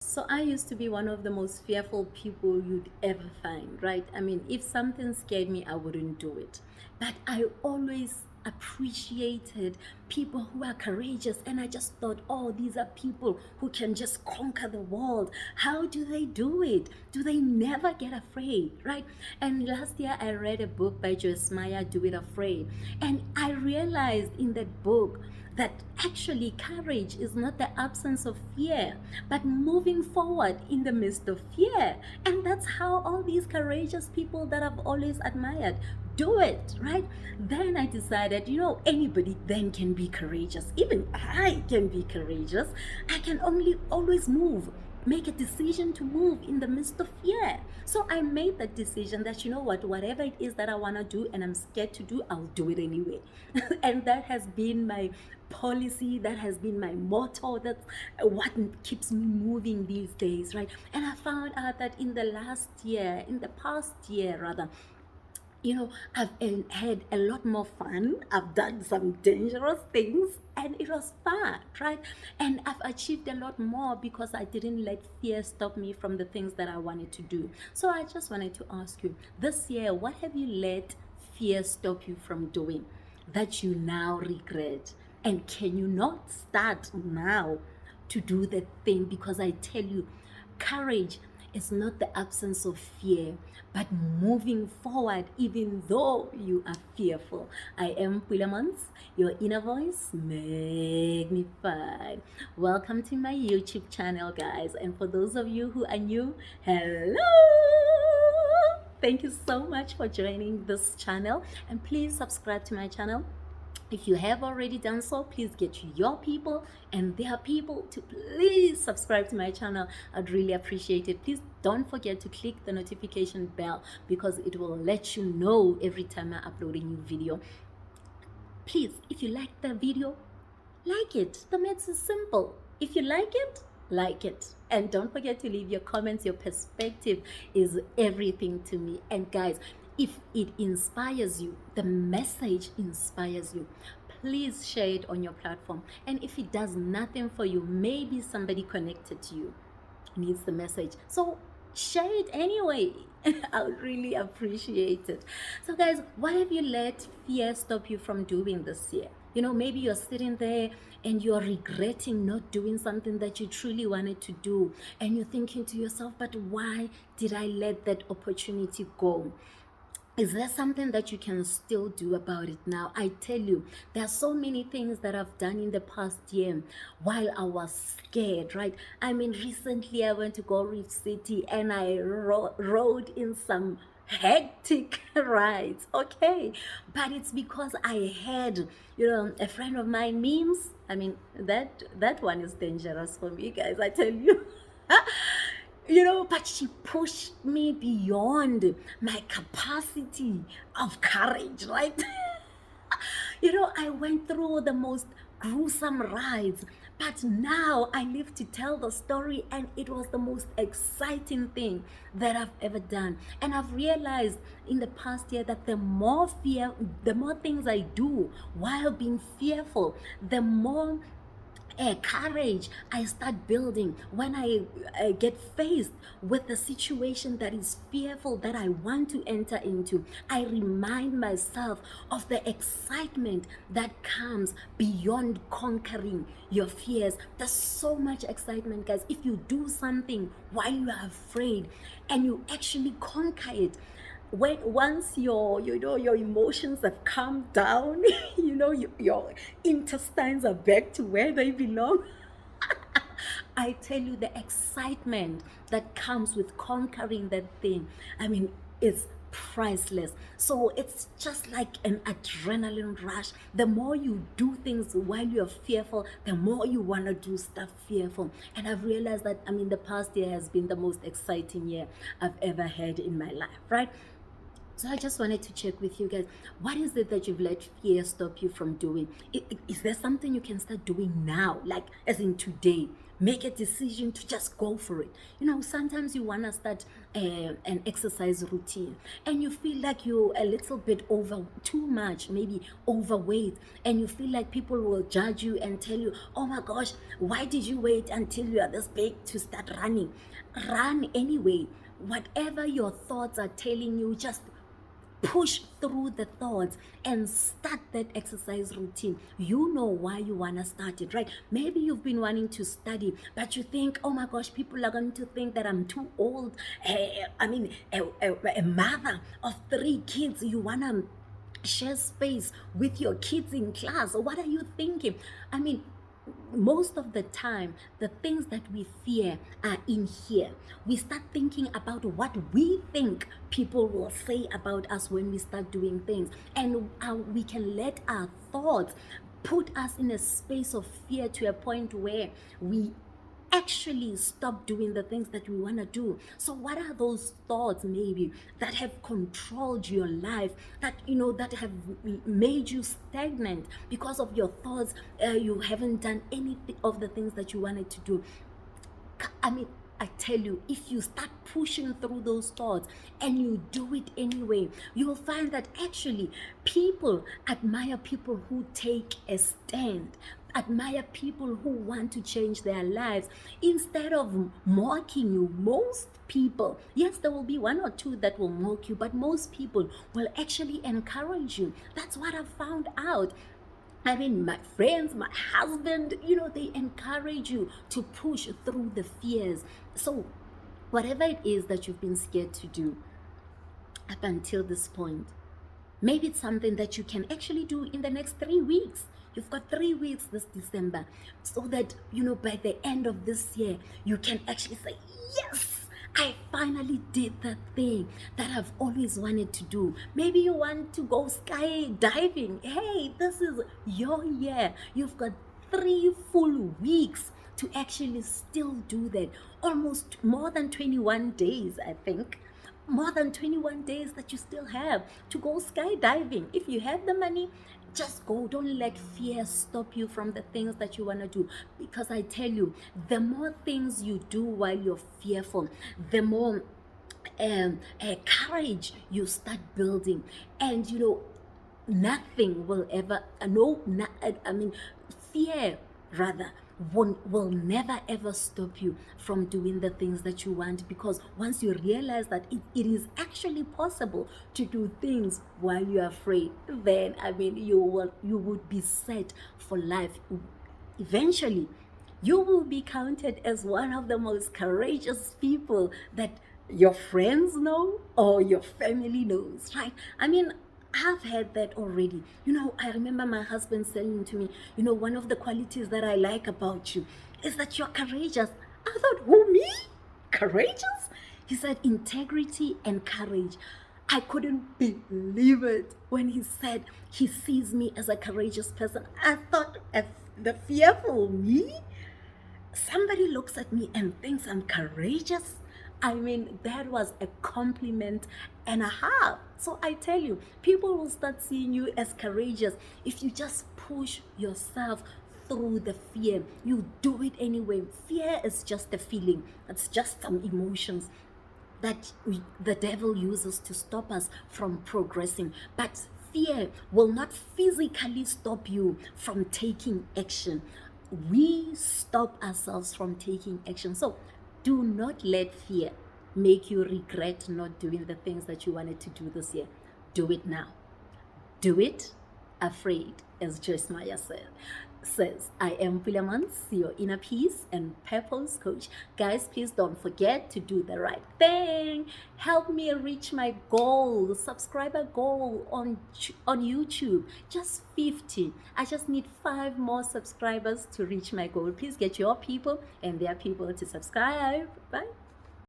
So I used to be one of the most fearful people you'd ever find, right? I mean, if something scared me, I wouldn't do it. But I always appreciated people who are courageous, and I just thought, oh, these are people who can just conquer the world. How do they do it? Do they never get afraid, right? And last year I read a book by Joyce Meyer, Do It Afraid, and I realized in that book that actually courage is not the absence of fear, but moving forward in the midst of fear. And that's how all these courageous people that I've always admired do it, right? Then I decided, anybody then can be courageous. Even I can be courageous. I can only always move, make a decision to move in the midst of fear. So I made that decision that, whatever it is that I want to do and I'm scared to do, I'll do it anyway. And that has been my policy, that has been my motto. That's what keeps me moving these days, right? And I found out that in the past year rather, I've had a lot more fun. I've done some dangerous things and it was fun, right? And I've achieved a lot more because I didn't let fear stop me from the things that I wanted to do. So I just wanted to ask you this year, what have you let fear stop you from doing that you now regret? And can you not start now to do the thing? Because I tell you, courage is not the absence of fear, but moving forward even though you are fearful. I am Pulaa Montz, your inner voice magnified. Welcome to my YouTube channel, guys. And for those of you who are new, hello! Thank you so much for joining this channel, and please subscribe to my channel. If you have already done so, please get your people and their people to please subscribe to my channel. I'd really appreciate it. Please don't forget to click the notification bell because it will let you know every time I upload a new video. Please, if you like the video, like it. The maths is simple. If you like it. And don't forget to leave your comments. Your perspective is everything to me. And guys, if it inspires you, the message inspires you, please share it on your platform. And if it does nothing for you, maybe somebody connected to you needs the message. So share it anyway. I would really appreciate it. So guys, what have you let fear stop you from doing this year? Maybe you're sitting there and you're regretting not doing something that you truly wanted to do. And you're thinking to yourself, but why did I let that opportunity go? Is there something that you can still do about it now? I tell you, there are so many things that I've done in the past year while I was scared, right? I mean, recently I went to Gold Reef City and I rode in some hectic rides, okay? But it's because I had, a friend of mine, Memes. I mean, that one is dangerous for me, guys, I tell you. But she pushed me beyond my capacity of courage, right? I went through the most gruesome rides, but now I live to tell the story, and it was the most exciting thing that I've ever done. And I've realized in the past year that the more things I do while being fearful, the more courage I start building. When I get faced with a situation that is fearful that I want to enter into, I remind myself of the excitement that comes beyond conquering your fears. There's so much excitement, guys, if you do something while you are afraid and you actually conquer it. Once your emotions have calmed down, your intestines are back to where they belong. I tell you, the excitement that comes with conquering that thing, I mean, it's priceless. So it's just like an adrenaline rush. The more you do things while you're fearful, the more you want to do stuff fearful. And I've realized that, the past year has been the most exciting year I've ever had in my life, right? So I just wanted to check with you guys. What is it that you've let fear stop you from doing? Is there something you can start doing now, like as in today? make a decision to just go for it. You know, sometimes you want to start an exercise routine and you feel like you're a little bit too much, maybe overweight, and you feel like people will judge you and tell you, oh my gosh, why did you wait until you are this big to start running? Run anyway. Whatever your thoughts are telling you, just push through the thoughts and start that exercise routine. You know why you want to start it, right? Maybe you've been wanting to study, but you think, oh my gosh, people are going to think that I'm too old. A mother of 3 kids, you want to share space with your kids in class. What are you thinking? I mean, most of the time, the things that we fear are in here. We start thinking about what we think people will say about us when we start doing things, and we can let our thoughts put us in a space of fear to a point where we actually stop doing the things that we want to do. So what are those thoughts maybe that have controlled your life, that that have made you stagnant? Because of your thoughts, you haven't done any of the things that you wanted to do. I tell you, if you start pushing through those thoughts and you do it anyway, you'll find that actually people admire people who take a stand, admire people who want to change their lives. Instead of mocking you, most people, yes, there will be 1 or 2 that will mock you, but most people will actually encourage you. That's what I've found out. I mean, my friends, my husband, they encourage you to push through the fears. So whatever it is that you've been scared to do up until this point, maybe it's something that you can actually do in the next 3 weeks. You've got 3 weeks this December, so that, by the end of this year, you can actually say, yes, I finally did the thing that I've always wanted to do. Maybe you want to go skydiving. Hey, this is your year. You've got 3 full weeks to actually still do that. Almost more than 21 days, I think. More than 21 days that you still have to go skydiving. If you have the money, just go. Don't let fear stop you from the things that you want to do. Because I tell you, the more things you do while you're fearful, the more courage you start building. And nothing will ever, fear rather will never ever stop you from doing the things that you want. Because once you realize that it is actually possible to do things while you're afraid, then you would be set for life. Eventually you will be counted as one of the most courageous people that your friends know or your family knows, right? I've had that already. I remember my husband saying to me, one of the qualities that I like about you is that you're courageous. I thought, who, me? Courageous? He said integrity and courage. I couldn't believe it when he said he sees me as a courageous person. I thought, the fearful me? Somebody looks at me and thinks I'm courageous? That was a compliment and a half. So I tell you, people will start seeing you as courageous if you just push yourself through the fear. You do it anyway. Fear is just a feeling. It's just some emotions that the devil uses to stop us from progressing. But fear will not physically stop you from taking action. We stop ourselves from taking action. So do not let fear make you regret not doing the things that you wanted to do this year. Do it now. Do it afraid, as Joyce Meyer says. I am Pulaa Montz, your inner peace and purpose coach. Guys, please don't forget to do the right thing. Help me reach my goal, subscriber goal on YouTube. Just 50. I just need 5 more subscribers to reach my goal. Please get your people and their people to subscribe. Bye.